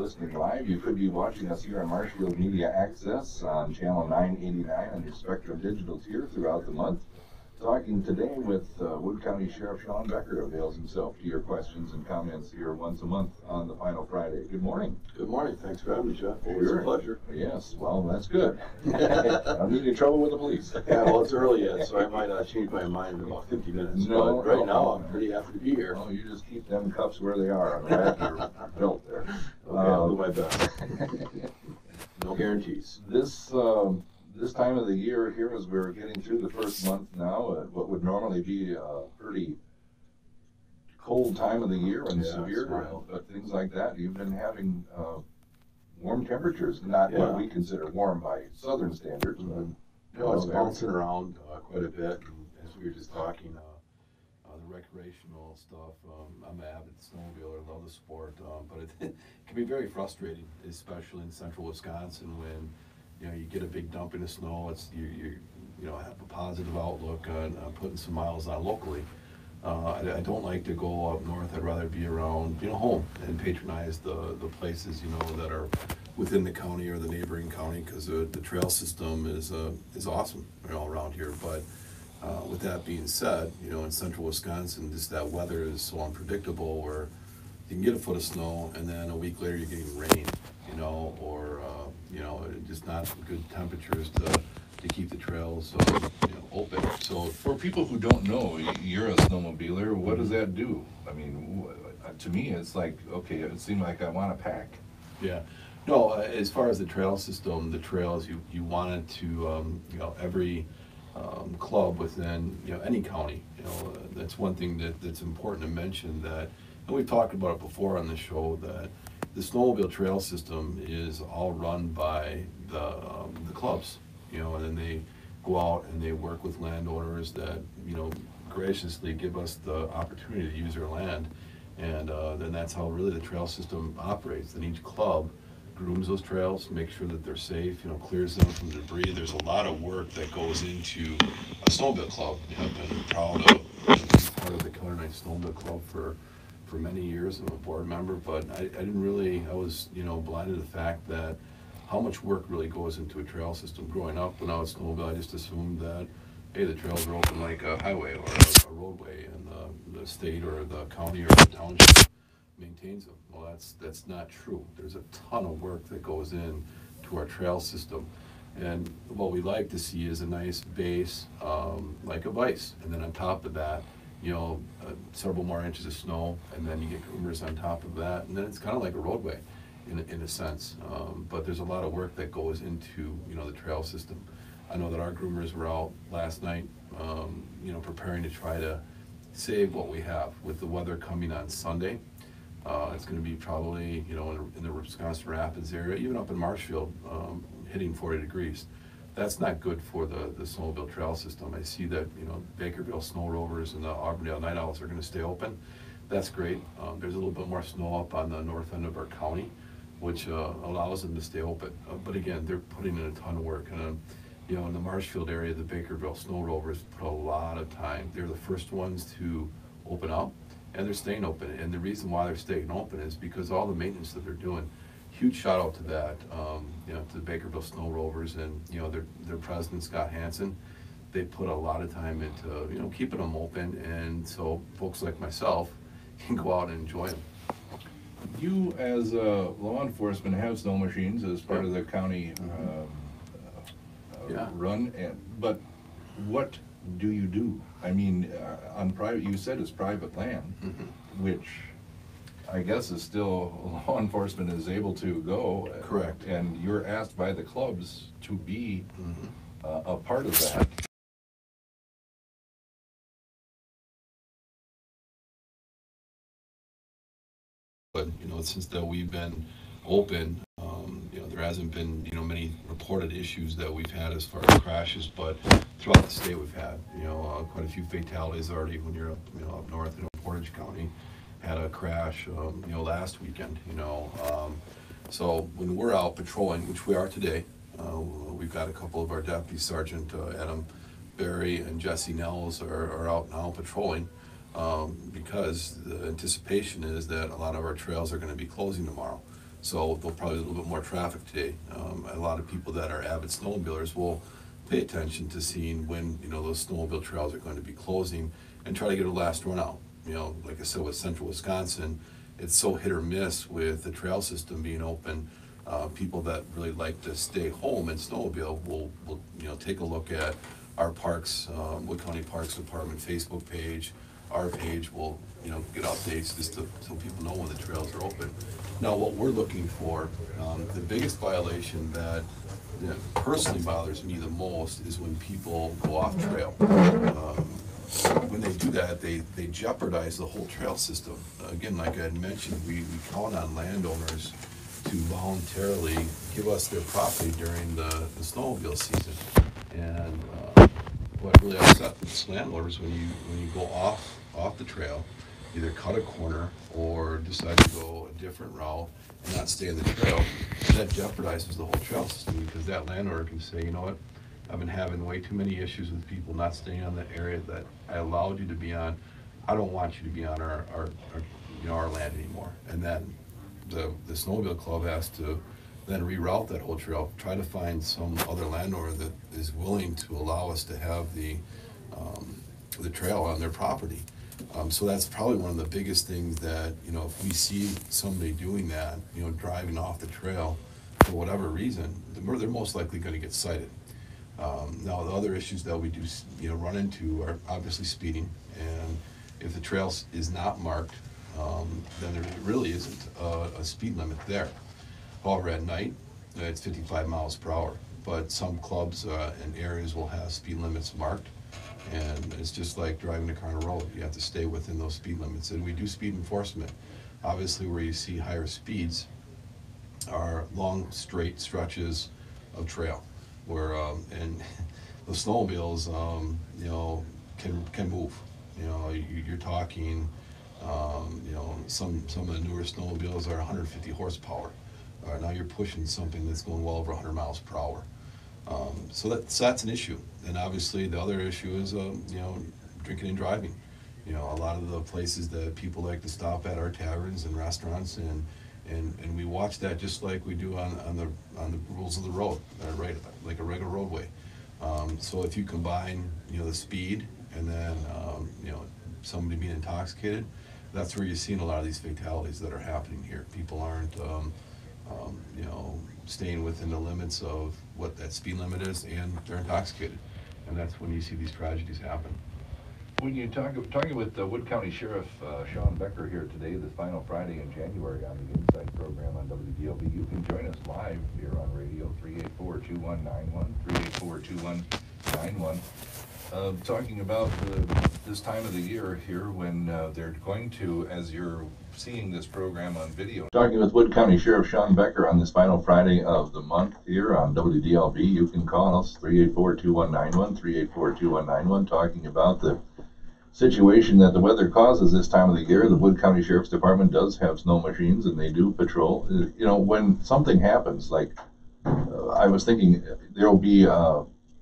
listening live. You could be watching us here on Marshfield Media Access on channel 989 on your Spectrum Digital tier throughout the month. Talking today with Wood County Sheriff Sean Becker, avails himself to your questions and comments here once a month on the final Friday. Good morning. Good morning. Thanks for having me, Jeff. Always a pleasure. Yes, well, that's good. I'm not in trouble with the police. Yeah, well, it's early yet, so I might change my mind in about 50 minutes. No, but right now, I'm pretty happy to be here. Well, you just keep them cuffs where they are on the back of your belt there. Okay, I'll do my best. No guarantees. This time of the year here, as we're getting through the first month now, what would normally be a pretty cold time of the year and severe, but things like that, you've been having warm temperatures, not what we consider warm by southern standards. But, no, it's bouncing around quite a bit, and as we were just talking, the recreational stuff, I'm an avid snowmobiler, love the sport, but it can be very frustrating, especially in central Wisconsin when you get a big dumping of snow. It's you have a positive outlook on putting some miles on locally. I don't like to go up north. I'd rather be around home and patronize the places that are within the county or the neighboring county, because the trail system is awesome all around here. But with that being said, in central Wisconsin, just that weather is so unpredictable, where you can get a foot of snow and then a week later you're getting rain, or just not good temperatures to keep the trails open. So for people who don't know, you're a snowmobiler. What does that do? I mean, to me, it's like, okay, it seemed like I want to pack. Yeah. No, as far as the trail system, the trails, you wanted to, every club within, any county, that's one thing that's important to mention, that, and we've talked about it before on the show, that the snowmobile trail system is all run by the clubs, and then they go out and they work with landowners that, graciously give us the opportunity to use their land. And then that's how really the trail system operates. And each club grooms those trails, makes sure that they're safe, clears them from debris. There's a lot of work that goes into a snowmobile club. I've been proud of being part of the Killer Knight Snowmobile Club for many years. I'm a board member, but I was blinded to the fact that how much work really goes into a trail system. Growing up, when I was snowmobile, I just assumed that, hey, the trails are open like a highway or a roadway, and the state or the county or the township maintains them. Well, that's not true. There's a ton of work that goes in to our trail system. And what we like to see is a nice base, like of ice, and then on top of that, several more inches of snow, and then you get groomers on top of that, and then it's kind of like a roadway in a sense. But there's a lot of work that goes into the trail system. I know that our groomers were out last night, preparing to try to save what we have. With the weather coming on Sunday, it's going to be probably in the Wisconsin Rapids area, even up in Marshfield, hitting 40 degrees. That's not good for the snowmobile trail system. I see that Bakerville Snow Rovers and the Auburndale Night Owls are going to stay open. That's great. There's a little bit more snow up on the north end of our county, which allows them to stay open. But again, they're putting in a ton of work. And in the Marshfield area, the Bakerville Snow Rovers put a lot of time. They're the first ones to open up, and they're staying open. And the reason why they're staying open is because all the maintenance that they're doing. Huge shout out to that, to the Bakerville Snow Rovers and their president Scott Hansen. They put a lot of time into keeping them open, and so folks like myself can go out and enjoy them. You, as law enforcement, have snow machines as part of the county run, but what do you do? I mean, on private, you said it's private land, which I guess is still, law enforcement is able to go. Correct. And you're asked by the clubs to be a part of that. But since that we've been open, there hasn't been many reported issues that we've had as far as crashes, but throughout the state we've had quite a few fatalities already. When you're up north in Portage County, had a crash last weekend. So when we're out patrolling, which we are today, we've got a couple of our deputies, Sergeant Adam Barry and Jesse Nels are out now patrolling, because the anticipation is that a lot of our trails are going to be closing tomorrow. So there'll probably be a little bit more traffic today. A lot of people that are avid snowmobilers will pay attention to seeing when, you know, those snowmobile trails are going to be closing and try to get a last run out. You know, like I said, with central Wisconsin, it's so hit or miss with the trail system being open. People that really like to stay home and snowmobile will you know, take a look at our parks, Wood County Parks Department Facebook page. Our page will, you know, get updates just so people know when the trails are open. Now, what we're looking for, the biggest violation that personally bothers me the most is when people go off trail. When they do that, they jeopardize the whole trail system. Again, like I had mentioned, we count on landowners to voluntarily give us their property during the snowmobile season. And what really upsets landlords when you go off the trail, either cut a corner or decide to go a different route and not stay in the trail, that jeopardizes the whole trail system, because that landowner can say, you know what, I've been having way too many issues with people not staying on the area that I allowed you to be on. I don't want you to be on our you know, our land anymore. And then the snowmobile club has to then reroute that whole trail, try to find some other landowner that is willing to allow us to have the trail on their property. So that's probably one of the biggest things that, you know, if we see somebody doing that, you know, driving off the trail for whatever reason, they're most likely going to get cited. Now, the other issues that we do, you know, run into are obviously speeding, and if the trail is not marked, then there really isn't a speed limit there. However, at night, it's 55 miles per hour, but some clubs and areas will have speed limits marked, and it's just like driving a car on a road. You have to stay within those speed limits, and we do speed enforcement. Obviously, where you see higher speeds are long, straight stretches of trail, where and the snowmobiles, you know, can move. You know, you're talking, you know, some of the newer snowmobiles are 150 horsepower. Now you're pushing something that's going well over 100 miles per hour. So that's an issue. And obviously the other issue is, you know, drinking and driving. You know, a lot of the places that people like to stop at are taverns and restaurants, and we watch that just like we do on the rules of the road, right, like a regular roadway. So if you combine, you know, the speed and then, you know, somebody being intoxicated, that's where you're seeing a lot of these fatalities that are happening here. People aren't, you know, staying within the limits of what that speed limit is, and they're intoxicated. And that's when you see these tragedies happen. When you're talking with Wood County Sheriff Sean Becker here today, the final Friday in January on the Inside program on WDLB, you can join us live here on radio, 384-2191, 384-2191. Talking about this time of the year here when they're going to, as you're seeing this program on video. Talking with Wood County Sheriff Sean Becker on this final Friday of the month here on WDLB. You can call us 384-2191, 384-2191, talking about the situation that the weather causes this time of the year. The Wood County Sheriff's Department does have snow machines, and they do patrol. You know, when something happens, like I was thinking, there'll be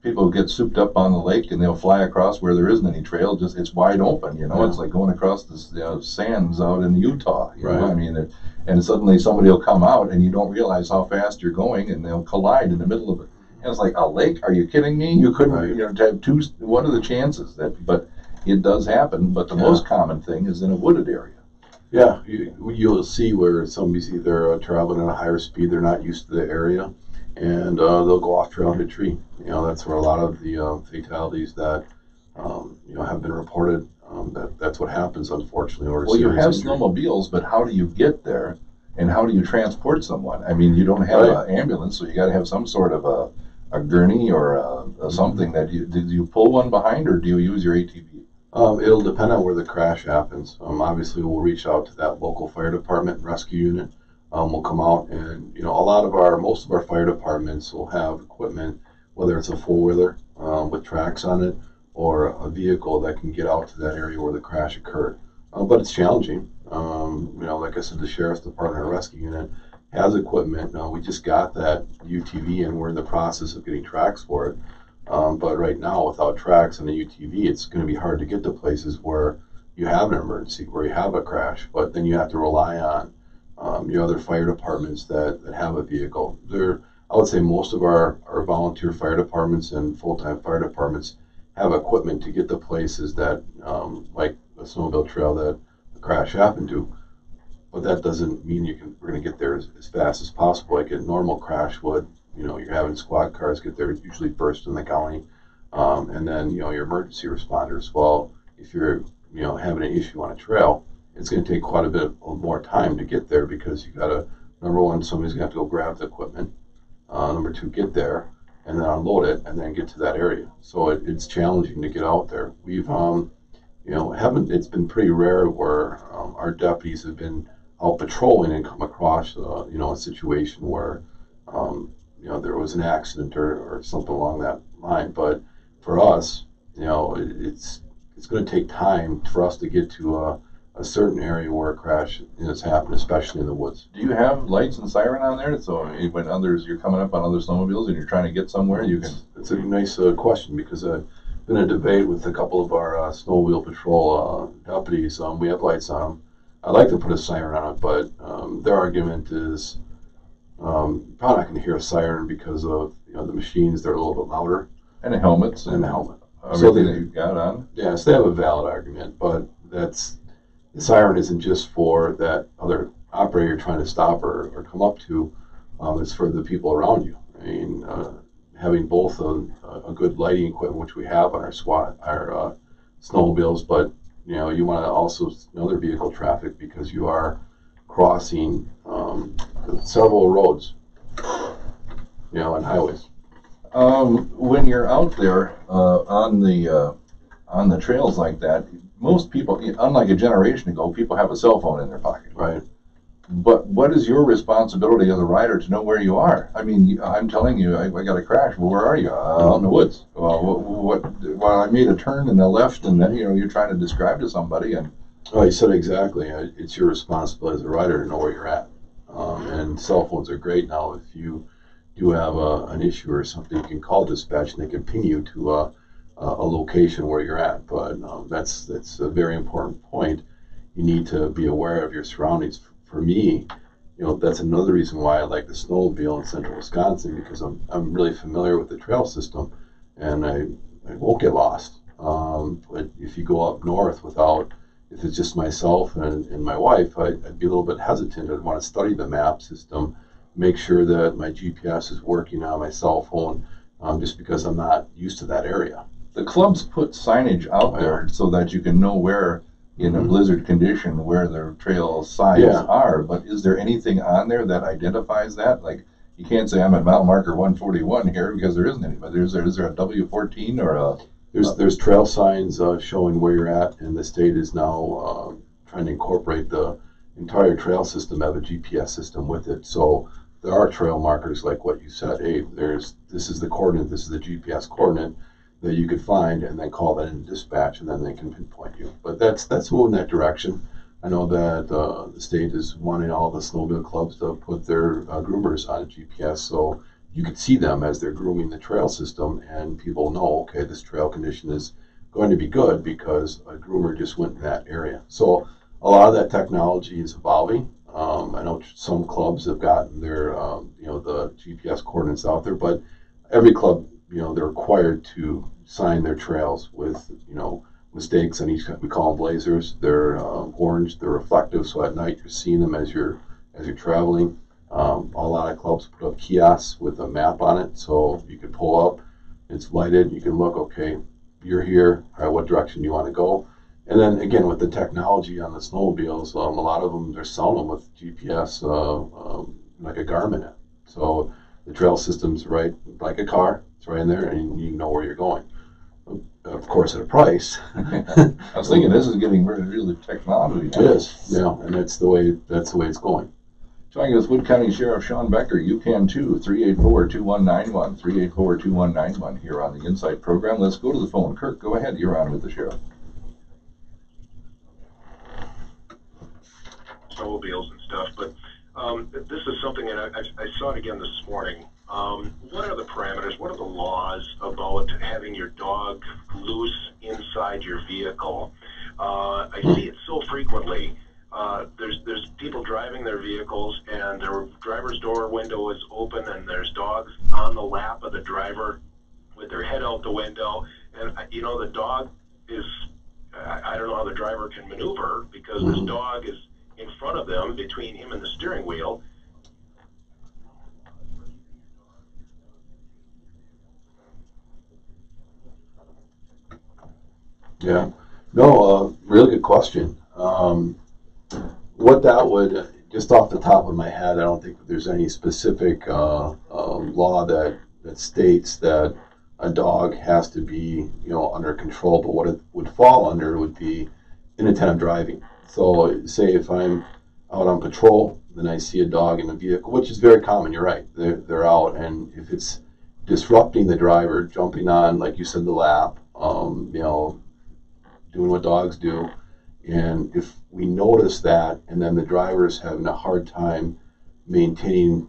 people get souped up on the lake, and they'll fly across where there isn't any trail. Just it's wide open, you know. Yeah. It's like going across the sands out in Utah. You know? I mean, and suddenly somebody will come out, and you don't realize how fast you're going, and they'll collide in the middle of it. And it's like, a lake? Are you kidding me? You couldn't, you know, have two. What are the chances that? But it does happen. But the most common thing is in a wooded area. Yeah, you'll see where somebody's either traveling at a higher speed, they're not used to the area, and they'll go off trail and hit a tree. You know, that's where a lot of the fatalities that you know, have been reported. That's what happens, unfortunately. Or well, you have snowmobiles, but how do you get there, and how do you transport someone? I mean, you don't have an ambulance, so you got to have some sort of a gurney or something that do you pull one behind, or do you use your ATV? It'll depend on where the crash happens. Obviously, we'll reach out to that local fire department and rescue unit. We'll come out, and you know, most of our fire departments will have equipment, whether it's a four-wheeler with tracks on it, or a vehicle that can get out to that area where the crash occurred. But it's challenging. You know, like I said, the Sheriff's Department Rescue Unit has equipment. We just got that UTV, and we're in the process of getting tracks for it. But right now, without tracks and a UTV, it's going to be hard to get to places where you have an emergency, where you have a crash. But then you have to rely on your other fire departments that have a vehicle. I would say most of our volunteer fire departments and full-time fire departments have equipment to get to places that, like a snowmobile trail that the crash happened to. But that doesn't mean we're going to get there as fast as possible, like a normal crash would. You're having squad cars get there usually first in the county, and then your emergency responders. Well, if you're having an issue on a trail, it's going to take quite a bit more time to get there because you got to, number one, somebody's going to have to go grab the equipment. Number two, get there and then unload it and then get to that area. So it's challenging to get out there. We've it's been pretty rare where our deputies have been out patrolling and come across a situation where there was an accident or something along that line. But for us, it's going to take time for us to get to a certain area where a crash has happened, especially in the woods. Do you have lights and siren on there? So when you're coming up on other snowmobiles and you're trying to get somewhere, you can. It's a nice question because I've been in a debate with a couple of our snowmobile patrol deputies. We have lights on them. I'd like to put a siren on it, but their argument is probably not going to hear a siren because of the machines. They're a little bit louder. And the helmets. And the helmet. Everything that you've got on. Yeah, so they have a valid argument, but the siren isn't just for that other operator you're trying to stop or come up to. It's for the people around you. I mean, having both a good lighting equipment, which we have on our snowmobiles, but you want to also know their vehicle traffic because you are crossing several roads, and highways. When you're out there on the trails like that, most people, unlike a generation ago, people have a cell phone in their pocket. Right. But what is your responsibility as a rider to know where you are? I mean, I'm telling you, I got a crash. Well, where are you? Out in the woods. Well, I made a turn in the left, and then you're trying to describe to somebody. And you said it exactly. It's your responsibility as a rider to know where you're at. And cell phones are great now. If you do have an issue or something, you can call dispatch and they can ping you to a location where you're at. But that's a very important point. You need to be aware of your surroundings. For me, that's another reason why I like the snowmobile in central Wisconsin, because I'm really familiar with the trail system and I won't get lost. But if you go up north if it's just myself and my wife, I'd be a little bit hesitant. I'd want to study the map system, make sure that my GPS is working on my cell phone, just because I'm not used to that area. The clubs put signage out there so that you can know where, in a blizzard condition, where the trail signs are. But is there anything on there that identifies that? Like, you can't say I'm at mile marker 141 here because there isn't any. But is there a W14 or a? There's trail signs showing where you're at, and the state is now trying to incorporate the entire trail system, have a GPS system with it. So there are trail markers like what you said. Hey, this is the coordinate, this is the GPS coordinate that you could find, and then call that in dispatch, and then they can pinpoint you. But that's moving that direction. I know that the state is wanting all the snowmobile clubs to put their groomers on a GPS, so you could see them as they're grooming the trail system, and people know, okay, this trail condition is going to be good because a groomer just went in that area. So a lot of that technology is evolving. I know some clubs have gotten their, the GPS coordinates out there, but every club, they're required to sign their trails with, mistakes on each. We call them blazers. They're orange. They're reflective, so at night you're seeing them as you're traveling. A lot of clubs put up kiosks with a map on it, so you can pull up. It's lighted. You can look. Okay, you're here. All right, what direction do you want to go? And then again, with the technology on the snowmobiles, a lot of them, they're selling them with GPS, like a Garmin app. So the trail system's right, like a car. It's right in there, and you know where you're going. Of course, at a price. I was thinking this is getting really technology. It is, and that's the way it's going. Talking with Wood County Sheriff Sean Becker, you can too, 384-2191, 384-2191 here on the Insight program. Let's go to the phone. Kirk, go ahead. You're on with the sheriff. Snowmobiles and stuff, but this is something that I saw it again this morning. What are the parameters? What are the laws about having your dog loose inside your vehicle? I see it so frequently. There's people driving their vehicles and the driver's door window is open, and there's dogs on the lap of the driver with their head out the window, and you know the dog is, I don't know how the driver can maneuver because this dog is in front of them, between him and the steering wheel. Yeah. No, really good question. What that would, just off the top of my head, I don't think that there's any specific law that states that a dog has to be, under control. But what it would fall under would be inattentive driving. So, say if I'm out on patrol, then I see a dog in a vehicle, which is very common. You're right. They're out, and if it's disrupting the driver, jumping on, like you said, the lap, doing what dogs do. And if we notice that, and then the driver is having a hard time maintaining,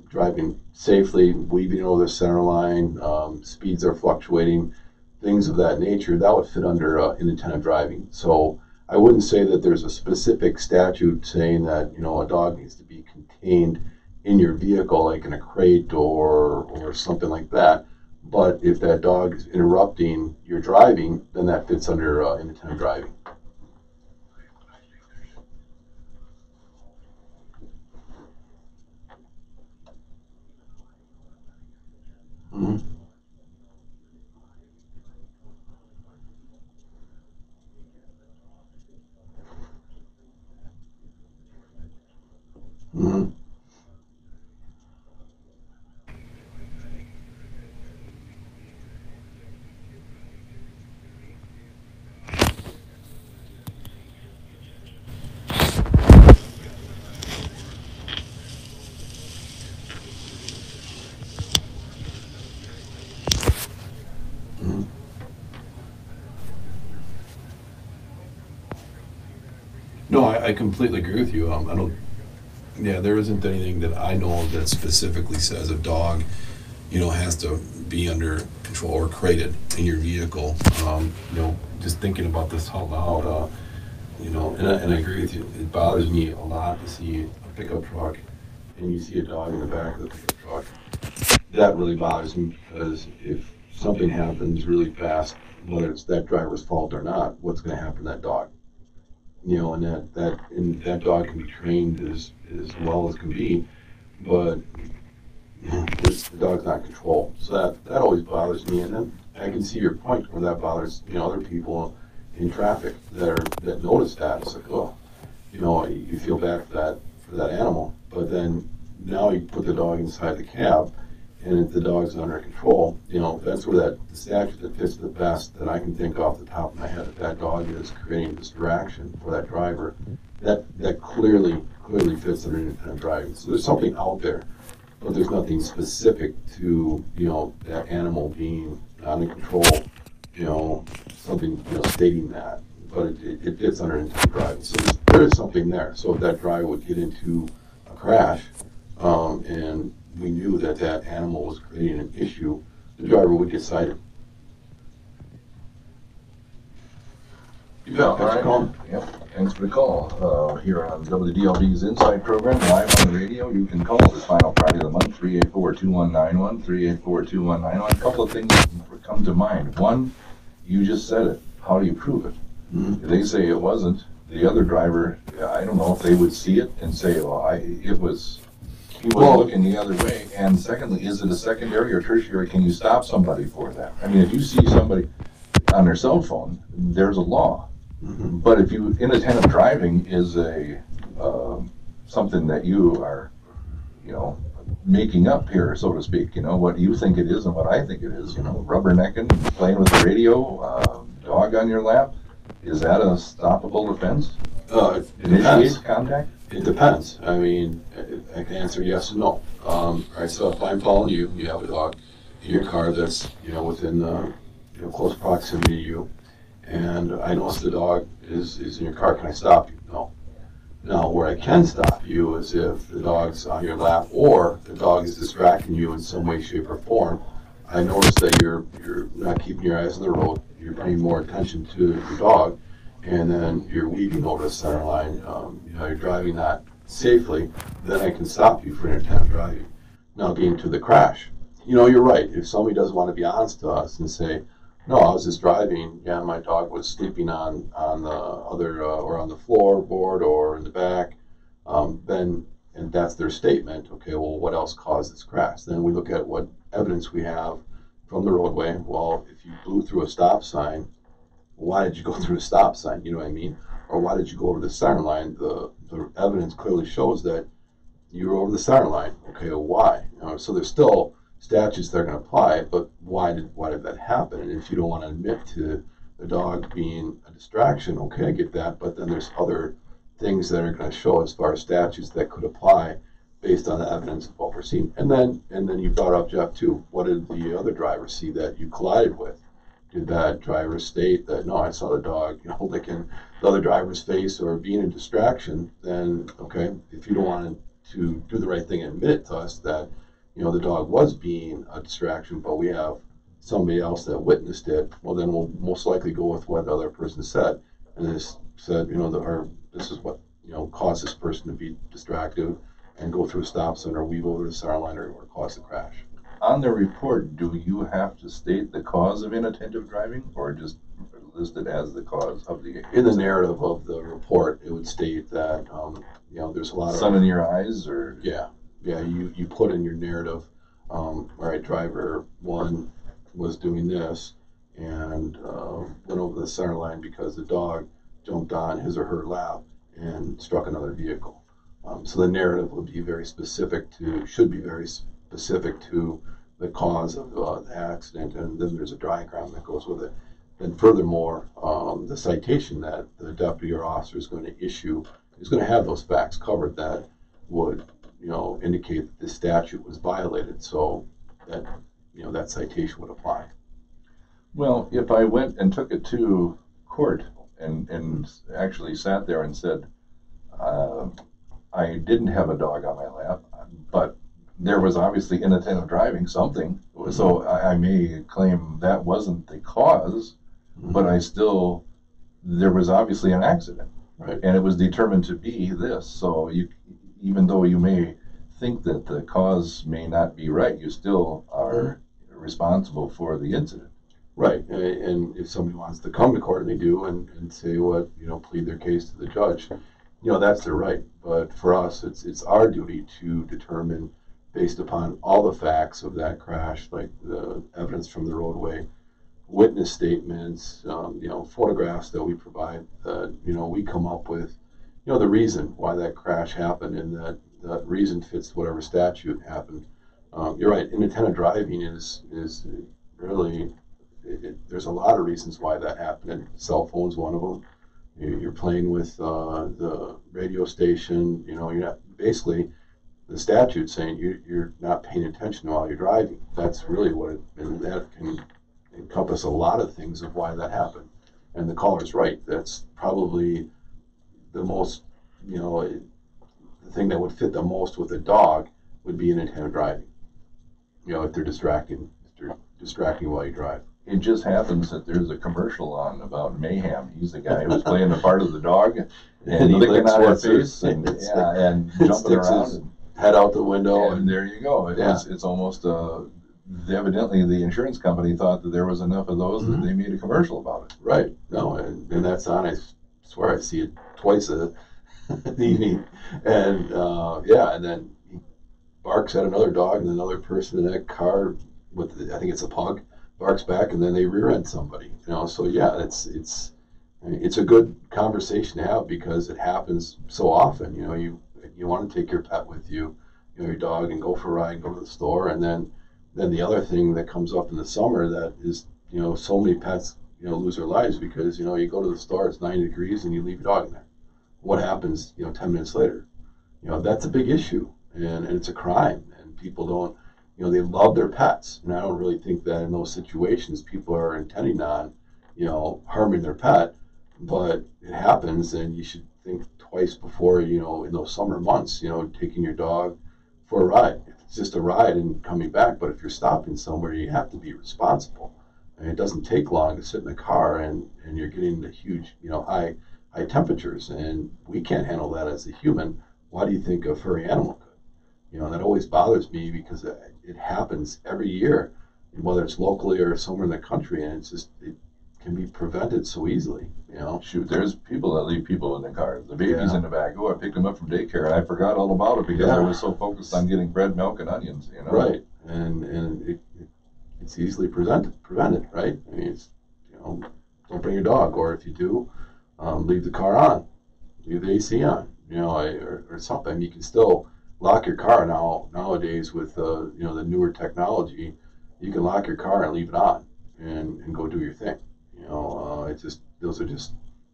driving safely, weaving over the center line, speeds are fluctuating, things of that nature, that would fit under inattentive driving. So I wouldn't say that there's a specific statute saying that, a dog needs to be contained in your vehicle, like in a crate or something like that. But if that dog is interrupting your driving, then that fits under inattentive driving. Mm-hmm. Mm-hmm. No, I completely agree with you. I don't. Yeah, there isn't anything that I know of that specifically says a dog, has to be under control or crated in your vehicle. Just thinking about this out loud, and I agree with you. It bothers me a lot to see a pickup truck and you see a dog in the back of the pickup truck. That really bothers me because if something happens really fast, whether it's that driver's fault or not, what's going to happen to that dog? And that dog can be trained as well as can be, but the dog's not controlled. So that always bothers me. And then I can see your point where that bothers other people in traffic that notice that. It's like, oh, you feel bad for that animal, but then now you put the dog inside the cab, and if the dog's under control, that's where the statute that fits the best that I can think off the top of my head. If that dog is creating distraction for that driver, that clearly fits under independent driving. So there's something out there, but there's nothing specific to that animal being not in control. Something stating that, but it fits under independent driving. So there is something there. So if that driver would get into a crash, and we knew that animal was creating an issue, the driver would get cited. Yeah, all right. Yep. Thanks for the call. Here on WDLB's Inside program, live on the radio, you can call this final Friday of the month, 384-2191, 384-2191. A couple of things come to mind. One, you just said it. How do you prove it? Mm-hmm. If they say it wasn't, the other driver, I don't know if they would see it and say, he was looking the other way. And secondly, is it a secondary or tertiary? Can you stop somebody for that? I mean, if you see somebody on their cell phone, there's a law. Mm-hmm. But if inattentive driving is something that you are, making up here, so to speak, what you think it is and what I think it is, rubbernecking, playing with the radio, dog on your lap, is that a stoppable offense? Initiate contact? It depends. I mean, I can answer yes and no. All right, so if I'm following you, you have a dog in your car that's, within close proximity to you, and I notice the dog is in your car, can I stop you? No. Now, where I can stop you is if the dog's on your lap or the dog is distracting you in some way, shape, or form. I notice that you're not keeping your eyes on the road, you're paying more attention to your dog, and then you're weaving over the center line. You're driving not safely, then I can stop you for inattentive driving. Now, getting to the crash, you're right. If somebody doesn't want to be honest to us and say, no, I was just driving, yeah, my dog was sleeping on the other, or on the floorboard or in the back, then, and that's their statement, okay, well, what else caused this crash? Then we look at what evidence we have from the roadway. Well, if you blew through a stop sign, why did you go through a stop sign? You know what I mean? Or why did you go over the center line? The evidence clearly shows that you were over the center line. Okay, well, why? So there's still statutes that are going to apply, but why did that happen? And if you don't want to admit to the dog being a distraction, okay, I get that. But then there's other things that are going to show as far as statutes that could apply based on the evidence of what we're seeing. And then you brought up, Jeff, too. What did the other driver see that you collided with? Did that driver state that, no, I saw the dog, licking the other driver's face or being a distraction? Then, okay, if you don't want to do the right thing and admit it to us that, the dog was being a distraction, but we have somebody else that witnessed it, well, then we'll most likely go with what the other person said. And this said, this is what, caused this person to be distracted and go through a stop sign or weave over the center line or cause the crash. On the report, do you have to state the cause of inattentive driving, or just list it as the cause of the accident? In the narrative of the report, it would state that there's a lot of sun in your eyes, or you put in your narrative, all right, driver one was doing this and went over the center line because the dog jumped on his or her lap and struck another vehicle. So the narrative would be should be very specific to the cause of the accident, and then there's a diagram that goes with it. And furthermore, the citation that the deputy or officer is going to issue is going to have those facts covered that would, indicate that this statute was violated, so that, that citation would apply. Well, if I went and took it to court and actually sat there and said, I didn't have a dog on my lap, but there was obviously inattentive driving, something. So I may claim that wasn't the cause, but there was obviously an accident. Right. And it was determined to be this. So even though you may think that the cause may not be right, you still are responsible for the incident. Right. And if somebody wants to come to court, and they do, and say what, plead their case to the judge, that's their right. But for us, it's our duty to determine, based upon all the facts of that crash, like the evidence from the roadway, witness statements, photographs that we provide, we come up with, the reason why that crash happened, and that reason fits whatever statute happened. You're right, inattentive driving is really, there's a lot of reasons why that happened, and cell phone's one of them. You're playing with the radio station, you're not, basically, the statute saying you're not paying attention while you're driving. That's really what and that can encompass a lot of things of why that happened. And the caller's right. That's probably the most, the thing that would fit the most with a dog would be inattentive driving. If they're distracting while you drive. It just happens that there's a commercial on about Mayhem. He's the guy who's playing the part of the dog and he licking out his face and jumping around. Head out the window, and there you go. It's almost evidently the insurance company thought that there was enough of those that they made a commercial about it. Right. No, and that's on. I swear I see it twice a evening, and and then he barks at another dog, and another person in that car with I think it's a pug barks back, and then they rear end somebody. So yeah, it's a good conversation to have because it happens so often. You want to take your pet with you, your dog, and go for a ride, go to the store, and then the other thing that comes up in the summer that is, so many pets, lose their lives because, you go to the store, it's 90 degrees, and you leave your dog in there. What happens, 10 minutes later? That's a big issue, and it's a crime, and people don't, they love their pets, and I don't really think that in those situations people are intending on, harming their pet, but it happens, and you should think twice before, in those summer months, taking your dog for a ride. It's just a ride and coming back, but if you're stopping somewhere, you have to be responsible. And it doesn't take long to sit in the car and you're getting the huge, high temperatures, and we can't handle that as a human. why do you think a furry animal could? You know, and that always bothers me because it happens every year, whether it's locally or somewhere in the country, and it can be prevented so easily. You know, shoot, there's people that leave people in the car. The baby's in the back. Oh, I picked him up from daycare, and I forgot all about it because I was so focused on getting bread, milk, and onions. You know, right? And it's easily prevented, right? I mean, it's, you know, don't bring your dog, or if you do, leave the car on, leave the AC on, you know, or something. You can still lock your car nowadays with you know, the newer technology. You can lock your car and leave it on and go do your thing. You know, those are just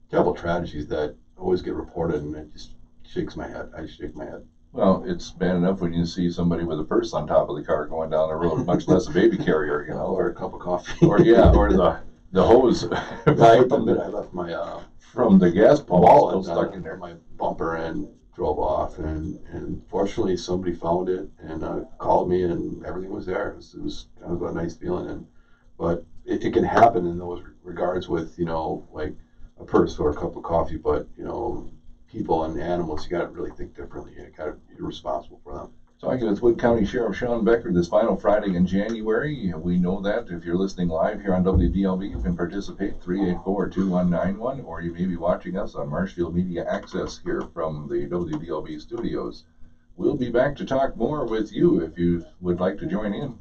terrible tragedies that always get reported, and it just shakes my head. I shake my head. Well, it's bad enough when you see somebody with a purse on top of the car going down the road, much less a baby carrier, you know, or a cup of coffee, or the hose. I left my from the gas pump wallet still stuck in there. My bumper and drove off, and fortunately somebody found it and called me, and everything was there. It was kind of a nice feeling, but it can happen in those regards with, you know, like a purse or a cup of coffee, but, you know, people and animals, you got to really think differently. You're responsible for them. Talking with Wood County Sheriff Sean Becker this final Friday in January. We know that if you're listening live here on WDLB, you can participate 384-2191, or you may be watching us on Marshfield Media Access here from the WDLB studios. We'll be back to talk more with you if you would like to join in.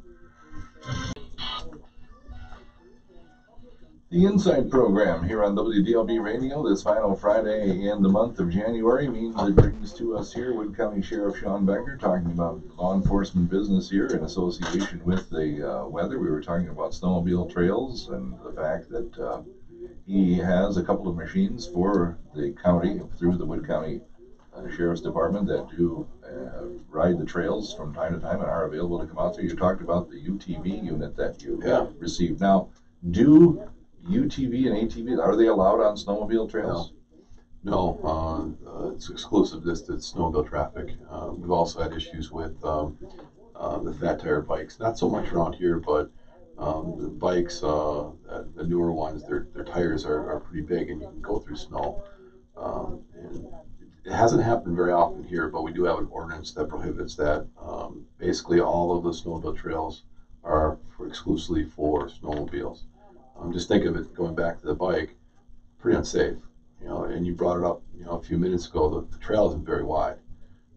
The Inside program here on WDLB Radio this final Friday in the month of January means it brings to us here Wood County Sheriff Sean Becker talking about law enforcement business here in association with the weather. We were talking about snowmobile trails and the fact that he has a couple of machines for the county through the Wood County Sheriff's Department that do ride the trails from time to time and are available to come out there. You talked about the UTV unit that you received. Now, do UTV and ATV, are they allowed on snowmobile trails? No, it's exclusive to snowmobile traffic. We've also had issues with the fat tire bikes, not so much around here, but the bikes, the newer ones, their tires are pretty big and you can go through snow. And it hasn't happened very often here, but we do have an ordinance that prohibits that. Basically, all of the snowmobile trails are exclusively for snowmobiles. Just think of it, going back to the bike, pretty unsafe, you know, and you brought it up, you know, a few minutes ago, the trail isn't very wide.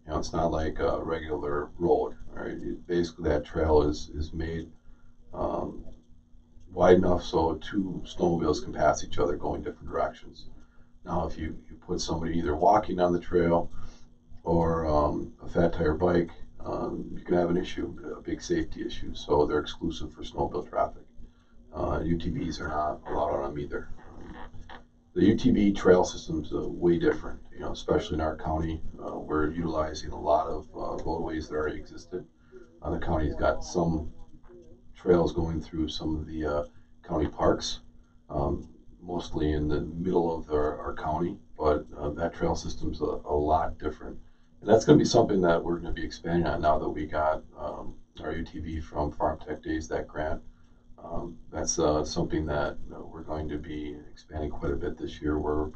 You know, it's not like a regular road, right? Basically, that trail is made wide enough so two snowmobiles can pass each other going different directions. Now, if you put somebody either walking on the trail or a fat tire bike, you can have an issue, a big safety issue, so they're exclusive for snowmobile traffic. UTVs are not allowed on them either. The UTV trail system's way different, you know, especially in our county. We're utilizing a lot of roadways that already existed. The county's got some trails going through some of the county parks, mostly in the middle of our county, but that trail system's a lot different. And that's going to be something that we're going to be expanding on now that we got our UTV from Farm Tech Days, that grant. That's something that we're going to be expanding quite a bit this year. We're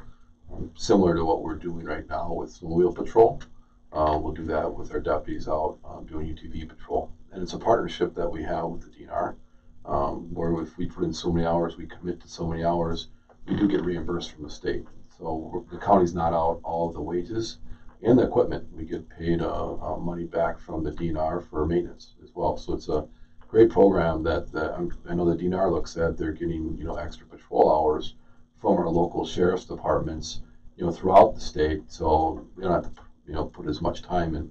similar to what we're doing right now with snowmobile patrol. We'll do that with our deputies out doing UTV patrol. And it's a partnership that we have with the DNR, where if we put in so many hours, we commit to so many hours, we do get reimbursed from the state. So the county's not out all of the wages and the equipment. We get paid money back from the DNR for maintenance as well. So it's a great program that I know the DNR looks at. They're getting, you know, extra patrol hours from our local sheriff's departments, you know, throughout the state. So we don't have to, you know, put as much time in.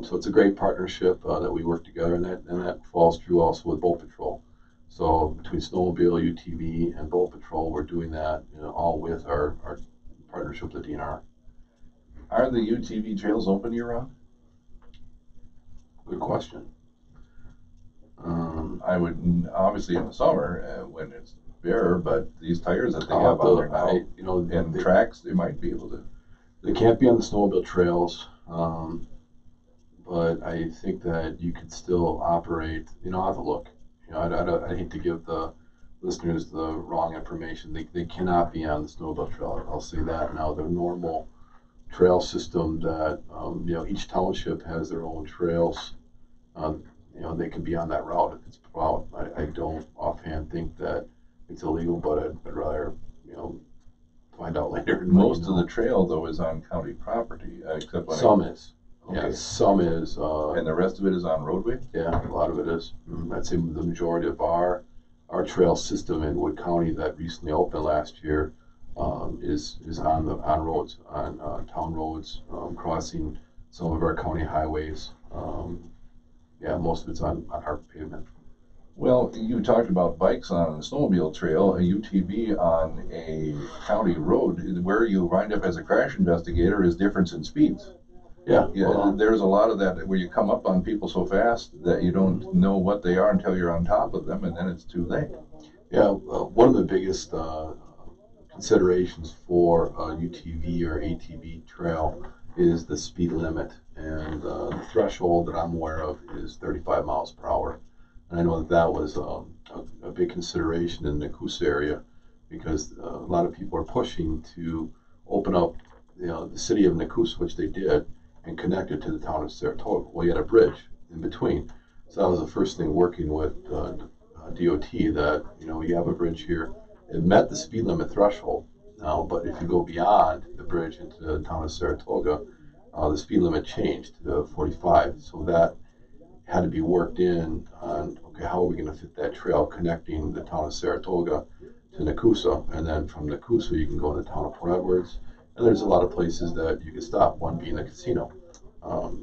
So it's a great partnership that we work together, and that falls true also with boat patrol. So between snowmobile, UTV, and boat patrol, we're doing that, you know, all with our partnership with the DNR. Are the UTV trails open year-round? Good question. I would obviously in the summer when it's bare, but these tires that they have on there now, you know, and tracks, they might be able to. They can't be on the snowmobile trails, but I think that you could still operate. You know, I'll have a look. You know, I hate to give the listeners the wrong information. They cannot be on the snowmobile trail. I'll say that. Now, the normal trail system that, each township has their own trails. They can be on that route if it's plowed. I don't offhand think that it's illegal, but I'd rather, find out later. Most of the trail, though, is on county property, except when Some is. Okay. Yeah, some is. And the rest of it is on roadway? Yeah, a lot of it is. I'd say the majority of our trail system in Wood County that recently opened last year is on roads, on town roads, crossing some of our county highways. Most of it's on our pavement. Well, you talked about bikes on a snowmobile trail, a UTV on a county road. Where you wind up as a crash investigator is difference in speeds. Yeah, There's a lot of that where you come up on people so fast that you don't know what they are until you're on top of them, and then it's too late. Yeah, one of the biggest considerations for a UTV or ATV trail is the speed limit, and the threshold that I'm aware of is 35 miles per hour. And I know that was a big consideration in the Nakusa area, because a lot of people are pushing to open up, the city of Nakusa, which they did, and connect it to the town of Saratoga. Well, you had a bridge in between. So that was the first thing, working with DOT, that, you have a bridge here. It met the speed limit threshold now, but if you go beyond the bridge into the town of Saratoga, the speed limit changed to 45. So that had to be worked in on, okay, how are we going to fit that trail connecting the town of Saratoga to Nakusa? And then from Nakusa, you can go to the town of Port Edwards. And there's a lot of places that you can stop, one being the casino.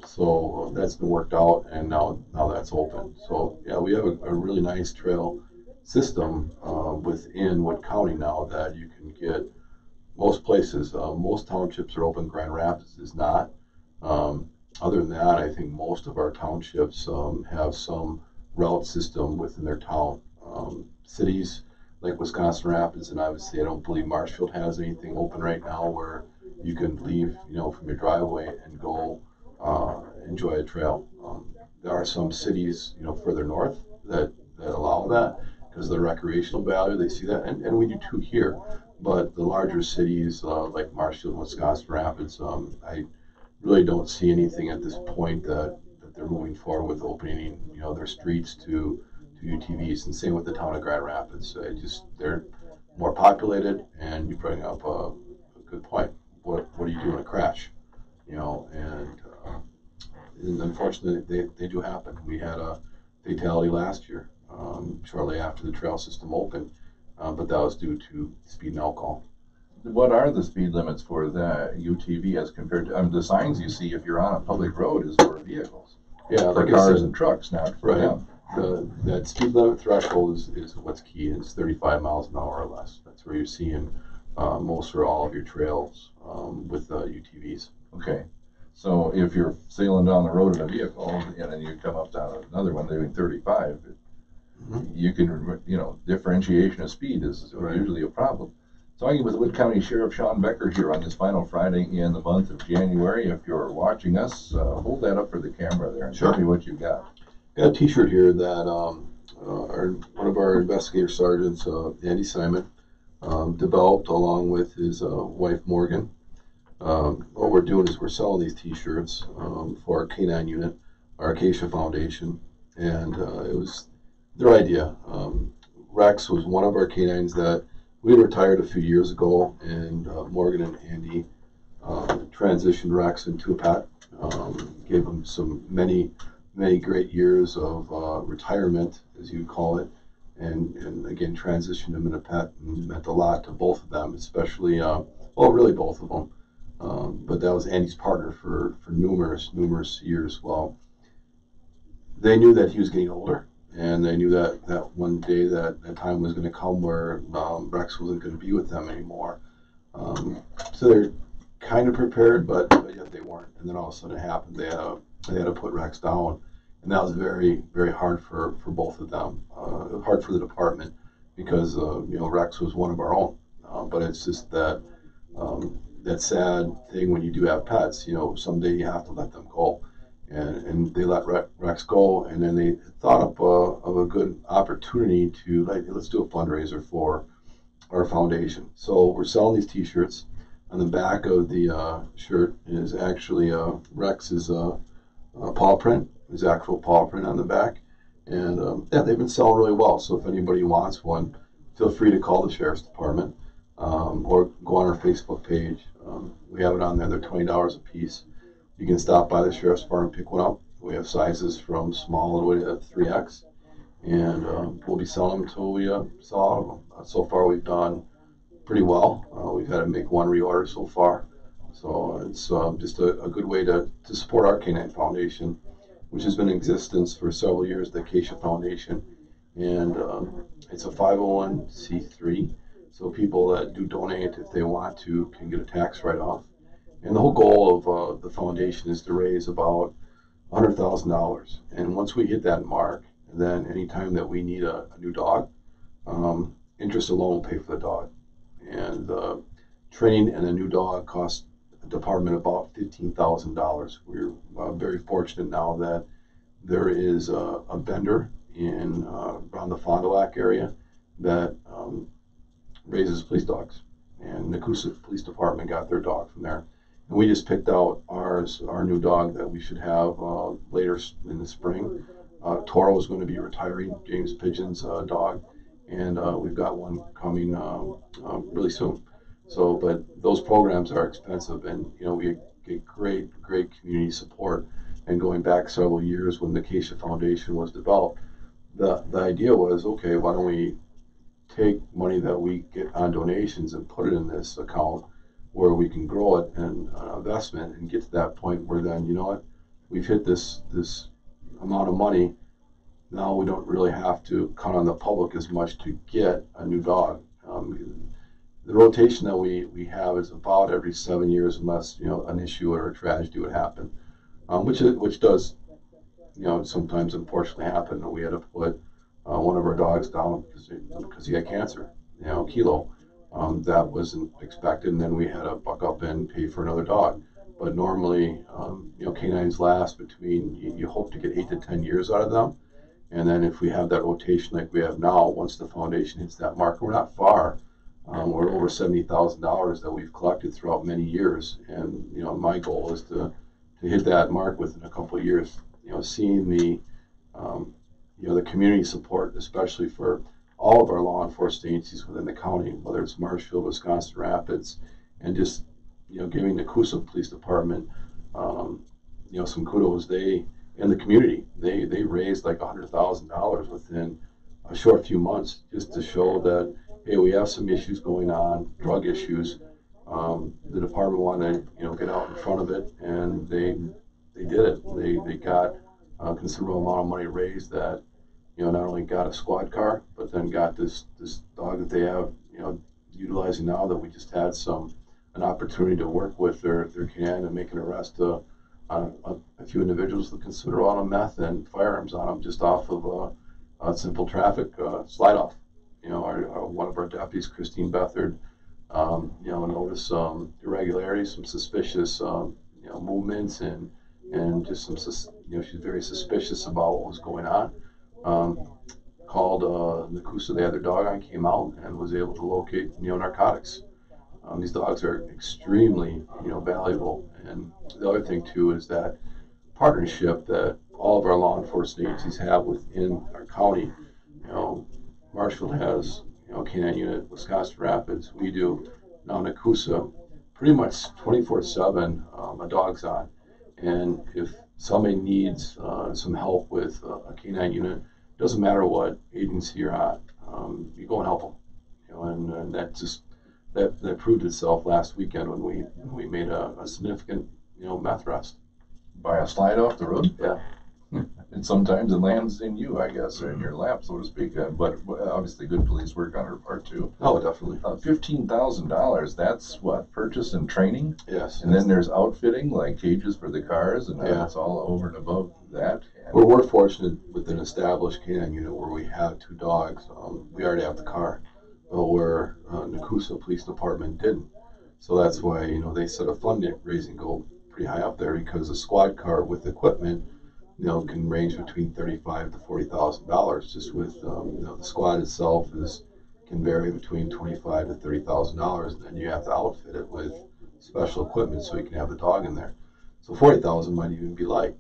So that's been worked out, and now that's open. So yeah, we have a really nice trail system within Wood County now that you can get most places. Most townships are open. Grand Rapids is not. Other than that, I think most of our townships have some route system within their town. Cities like Wisconsin Rapids, and obviously I don't believe Marshfield has anything open right now where you can leave, from your driveway and go enjoy a trail. There are some cities, further north that allow that because of the recreational value. They see that, and we do too here. But the larger cities like Marshfield, Wisconsin Rapids, I really don't see anything at this point that they're moving forward with opening, their streets to UTVs, and same with the town of Grand Rapids. They're more populated, and you bring up a good point. What do you do in a crash? And unfortunately they do happen. We had a fatality last year, shortly after the trail system opened, but that was due to speed and alcohol. What are the speed limits for the UTV as compared to the signs you see if you're on a public road is for vehicles? Yeah, for like cars and trucks, not for them. That speed limit threshold is what's key. It's 35 miles an hour or less. That's where you're seeing most or all of your trails with UTVs. Okay. So if you're sailing down the road in a vehicle and then you come up down another one doing 35, you can, differentiation of speed is usually a problem. Talking with Wood County Sheriff Sean Becker here on this final Friday in the month of January. If you're watching us, hold that up for the camera there and Sure. Tell me what you got. Got a T-shirt here that one of our investigator sergeants, Andy Simon, developed along with his wife Morgan. What we're doing is we're selling these T-shirts for our K9 unit, our Acacia Foundation, and it was their idea. Rex was one of our K9s that we retired a few years ago, and Morgan and Andy transitioned Rex into a pet, gave him many great years of retirement, as you'd call it, and again transitioned him into pet, and meant a lot to both of them, especially, really both of them. But that was Andy's partner for numerous years. Well, they knew that he was getting older, and they knew that one day that time was going to come where Rex wasn't going to be with them anymore. So they're kind of prepared, but yet they weren't. And then all of a sudden it happened. They had to put Rex down, and that was very, very hard for both of them. Hard for the department because Rex was one of our own. But it's just that sad thing when you do have pets. Someday you have to let them go. And they let Rex go, and then they thought of a good opportunity to let's do a fundraiser for our foundation. So we're selling these T-shirts. On the back of the shirt is actually Rex's paw print, his actual paw print on the back. And yeah, they've been selling really well. So if anybody wants one, feel free to call the Sheriff's Department or go on our Facebook page. We have it on there. They're $20 a piece. You can stop by the Sheriff's Department and pick one up. We have sizes from small all the way to 3X. And we'll be selling them until we sell out of them. So far, we've done pretty well. We've had to make one reorder so far. So it's just a good way to support our Canine Foundation, which has been in existence for several years, the Acacia Foundation. And it's a 501c3. So people that do donate, if they want to, can get a tax write-off. And the whole goal of the foundation is to raise about $100,000. And once we hit that mark, then anytime that we need a new dog, interest alone will pay for the dog. And training and a new dog costs the department about $15,000. We're very fortunate now that there is a vendor in around the Fond du Lac area that raises police dogs. And the Coosa Police Department got their dog from there. And we just picked out our new dog that we should have later in the spring. Toro is going to be retiring, James Pigeon's dog, and we've got one coming really soon. So, but those programs are expensive, and we get great community support. And going back several years when the Acacia Foundation was developed, the idea was, okay, why don't we take money that we get on donations and put it in this account where we can grow it and investment and get to that point where then, we've hit this amount of money. Now we don't really have to count on the public as much to get a new dog. The rotation that we have is about every 7 years, unless an issue or a tragedy would happen, which does sometimes unfortunately happen. We had to put one of our dogs down because he had cancer, Kilo. That wasn't expected, and then we had to buck up and pay for another dog. But normally, canines last between, you hope to get 8 to 10 years out of them. And then if we have that rotation like we have now, once the foundation hits that mark, we're not far. We're over $70,000 that we've collected throughout many years. And, my goal is to hit that mark within a couple of years. Seeing the community support, especially for all of our law enforcement agencies within the county, whether it's Marshfield, Wisconsin Rapids, and just, giving the Coosa Police Department, some kudos. They, in the community, they raised like $100,000 within a short few months just to show that, hey, we have some issues going on, drug issues. The department wanted to, get out in front of it, and they did it. They got a considerable amount of money raised that, not only got a squad car, but then got this dog that they have, utilizing now, that we just had an opportunity to work with their canine and make an arrest on a few individuals that consider all of meth and firearms on them just off of a simple traffic slide off. One of our deputies, Christine Bethard, noticed some irregularities, some suspicious, movements, and just some, she's very suspicious about what was going on. Called the Coosa, they had their dog on, came out and was able to locate, narcotics. These dogs are extremely, valuable. And the other thing too is that partnership that all of our law enforcement agencies have within our county. Marshfield has, canine unit, Wisconsin Rapids, we do. Now in Coosa, pretty much 24/7, a dog's on. And if somebody needs some help with a canine unit, doesn't matter what agency you're on, you go and help them. And that just that proved itself last weekend when we made a significant meth arrest. By a slide off the road? Yeah. And sometimes it lands in you, I guess, or in your lap, so to speak. But obviously, good police work on her part too. Oh, definitely. $15,000. That's what, purchase and training. Yes. And then there's outfitting, like cages for the cars, and Yeah. it's all over and above that. And We're fortunate with an established canine unit where we have 2 dogs. We already have the car, where the Coosa Police Department didn't. So that's why they set a fundraising goal pretty high up there, because a squad car with equipment, can range between $35,000 to $40,000. Just with the squad itself can vary between $25,000 to $30,000, and then you have to outfit it with special equipment so you can have the dog in there. So 40,000 might even be light,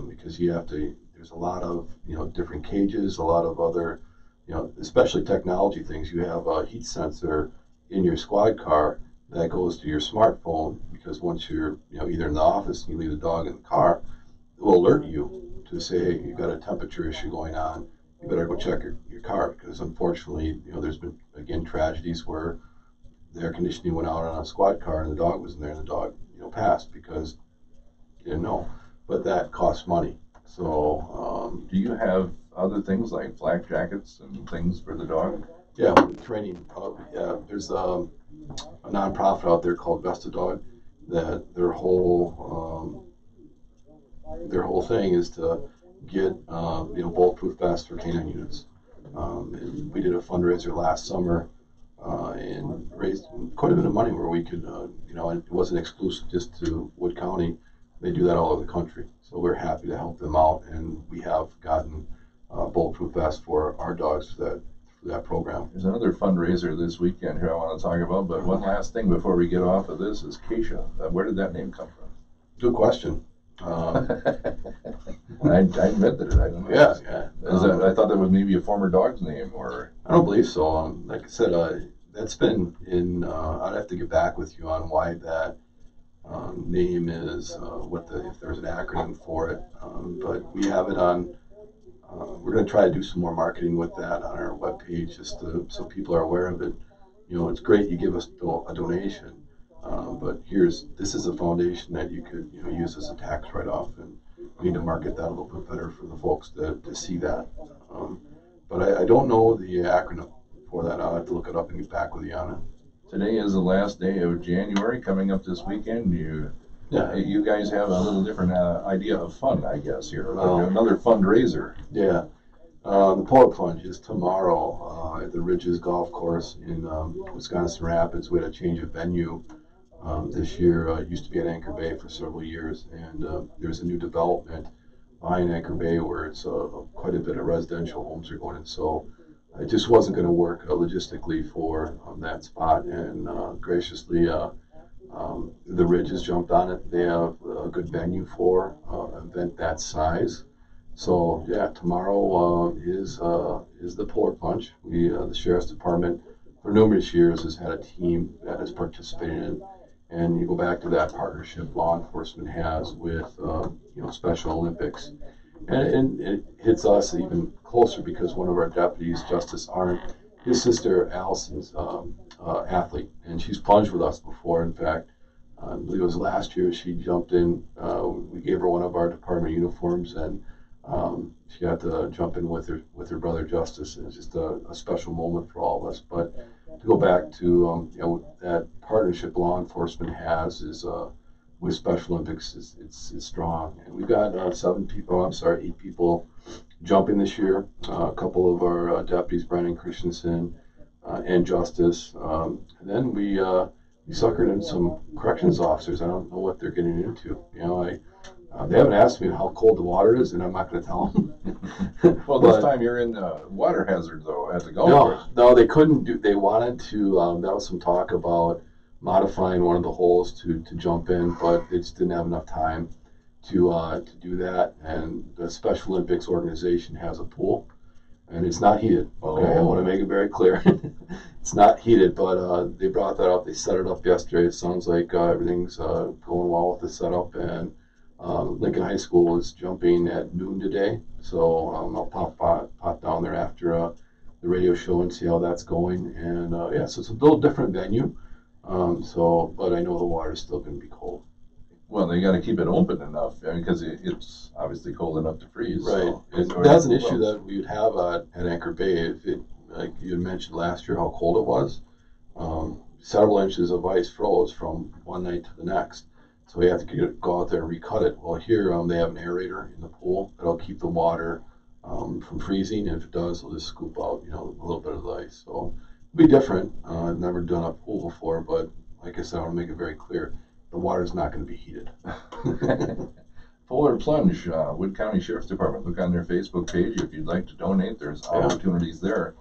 because you have to. There's a lot of different cages, a lot of other especially technology things. You have a heat sensor in your squad car that goes to your smartphone, because once you're either in the office and you leave the dog in the car, it will alert you to say, hey, you've got a temperature issue going on. You better go check your car, because unfortunately, there's been again tragedies where the air conditioning went out on a squad car and the dog was in there and the dog passed because you didn't know. But that costs money. So do you have other things like flak jackets and things for the dog? Yeah, training. There's a nonprofit out there called Vesta Dog that their whole thing is to get bulletproof vests for canine units. And we did a fundraiser last summer and raised quite a bit of money where we could, and it wasn't exclusive just to Wood County. They do that all over the country. So we're happy to help them out, and we have gotten bulletproof vests for our dogs for that program. There's another fundraiser this weekend here I want to talk about, but one last thing before we get off of this is Keisha. Where did that name come from? Good question. I invented it. I don't know. Yeah. I thought that was maybe a former dog's name, or I don't believe so. Like I said, that's been in. I'd have to get back with you on why that name is. If there's an acronym for it, but we have it on. We're going to try to do some more marketing with that on our webpage, just so people are aware of it. It's great you give us a donation, but this is a foundation that you could use as a tax write-off, and we need to market that a little bit better for the folks to see that. But I don't know the acronym for that. I'll have to look it up and get back with you on it. Today is the last day of January, coming up this weekend. You guys have a little different idea of fun, I guess, here. Another fundraiser. Yeah. The Polar Plunge is tomorrow at the Ridges Golf Course in Wisconsin Rapids. We had a change of venue this year. It used to be at Anchor Bay for several years, and there's a new development behind Anchor Bay where it's quite a bit of residential homes are going in. So it just wasn't going to work logistically for that spot, and graciously the Ridges jumped on it. They have a good venue for an event that size. So yeah, tomorrow is the Polar Plunge. The Sheriff's Department for numerous years has had a team that has participated in it. And you go back to that partnership law enforcement has with Special Olympics, and it hits us even closer because one of our deputies, Justice Arndt, his sister Allison's athlete, and she's plunged with us before. In fact, I believe it was last year she jumped in. We gave her one of our department uniforms, and she got to jump in with her brother Justice. And it's just a special moment for all of us. But to go back to that partnership law enforcement has is with Special Olympics it's strong, and we've got 8 people jumping this year. A couple of our deputies, Brandon Christensen and Justice, and then we suckered in some corrections officers. I don't know what they're getting into. They haven't asked me how cold the water is, and I'm not going to tell them. Well, this time you're in water hazard, though, at the golf course. No, they couldn't do. They wanted to. That was some talk about modifying one of the holes to jump in, but they just didn't have enough time to do that. And the Special Olympics organization has a pool, and it's not heated. Okay, I want to make it very clear. It's not heated, but they brought that up. They set it up yesterday. It sounds like everything's going well with the setup, and Lincoln High School is jumping at noon today, so I'll pop down there after the radio show and see how that's going. And so it's a little different venue. But I know the water's still going to be cold. Well, they got to keep it open enough, because it's obviously cold enough to freeze. Right, So and that's an issue that we would have at Anchor Bay. If it, like you had mentioned last year, how cold it was. Several inches of ice froze from one night to the next. So we have to go out there and recut it. Well, here they have an aerator in the pool that'll keep the water from freezing. And if it does, they'll just scoop out, a little bit of the ice. So it'll be different. I've never done a pool before, but like I said, I want to make it very clear: the water's not going to be heated. Polar Plunge, Wood County Sheriff's Department. Look on their Facebook page if you'd like to donate. There's opportunities there.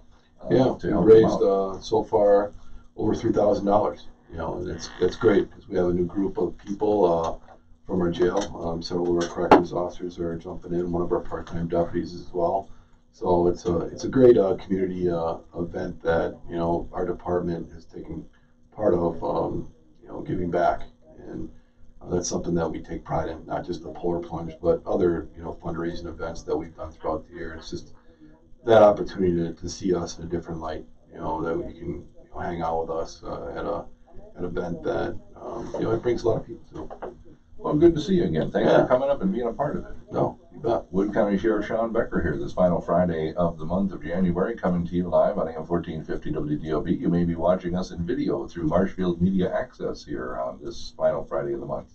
We to help raised them out. so far over $3,000. you know, and it's great because we have a new group of people from our jail. Several of our corrections officers are jumping in. One of our part-time deputies as well. So it's a great community event that, you know, our department has taken part of, you know, giving back, and that's something that we take pride in. Not just the polar plunge, but other, you know, fundraising events that we've done throughout the year. It's just that opportunity to see us in a different light. You know, that we can, you know, hang out with us at an event that, you know, it brings a lot of people to. Well, good to see you again. Thanks for coming up and being a part of it. No, you bet. Wood County Sheriff Sean Becker here this final Friday of the month of January, coming to you live on AM 1450 WDLB. You may be watching us in video through Marshfield Media Access here on this final Friday of the month.